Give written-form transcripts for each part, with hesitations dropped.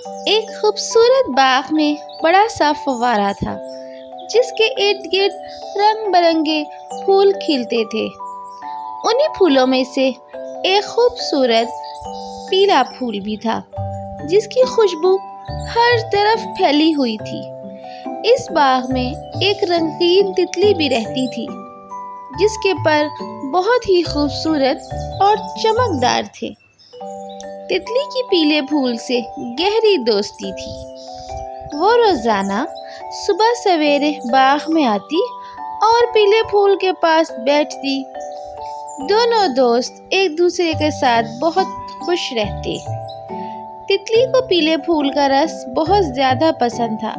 ایک خوبصورت باغ میں بڑا سا فوارہ تھا جس کے ارد گرد رنگ برنگے پھول کھلتے تھے۔ انہی پھولوں میں سے ایک خوبصورت پیلا پھول بھی تھا جس کی خوشبو ہر طرف پھیلی ہوئی تھی۔ اس باغ میں ایک رنگین تتلی بھی رہتی تھی جس کے پر بہت ہی خوبصورت اور چمکدار تھے۔ تتلی کی پیلے پھول سے گہری دوستی تھی۔ وہ روزانہ صبح سویرے باغ میں آتی اور پیلے پھول کے پاس بیٹھتی۔ دونوں دوست ایک دوسرے کے ساتھ بہت خوش رہتے۔ تتلی کو پیلے پھول کا رس بہت زیادہ پسند تھا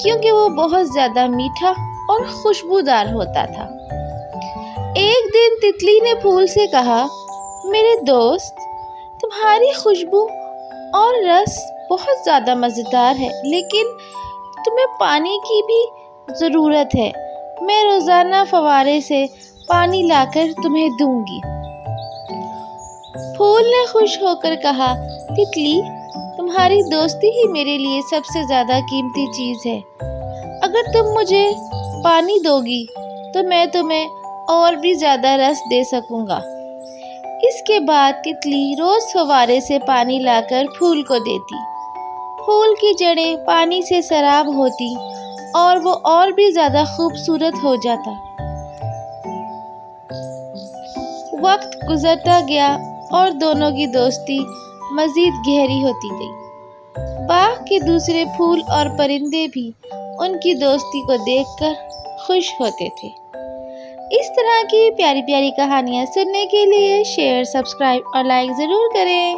کیونکہ وہ بہت زیادہ میٹھا اور خوشبودار ہوتا تھا۔ ایک دن تتلی نے پھول سے کہا، میرے دوست، تمہاری خوشبو اور رس بہت زیادہ مزیدار ہے، لیکن تمہیں پانی کی بھی ضرورت ہے۔ میں روزانہ فوارے سے پانی لا کر تمہیں دوں گی۔ پھول نے خوش ہو کر کہا، تتلی، تمہاری دوستی ہی میرے لیے سب سے زیادہ قیمتی چیز ہے۔ اگر تم مجھے پانی دو گی تو میں تمہیں اور بھی زیادہ رس دے سکوں گا۔ اس کے بعد تتلی روز فوارے سے پانی لا کر پھول کو دیتی۔ پھول کی جڑیں پانی سے سیراب ہوتی اور وہ اور بھی زیادہ خوبصورت ہو جاتا۔ وقت گزرتا گیا اور دونوں کی دوستی مزید گہری ہوتی گئی۔ باغ کے دوسرے پھول اور پرندے بھی ان کی دوستی کو دیکھ کر خوش ہوتے تھے۔ اس طرح کی پیاری پیاری کہانیاں سننے کے لیے شیئر، سبسکرائب اور لائک ضرور کریں۔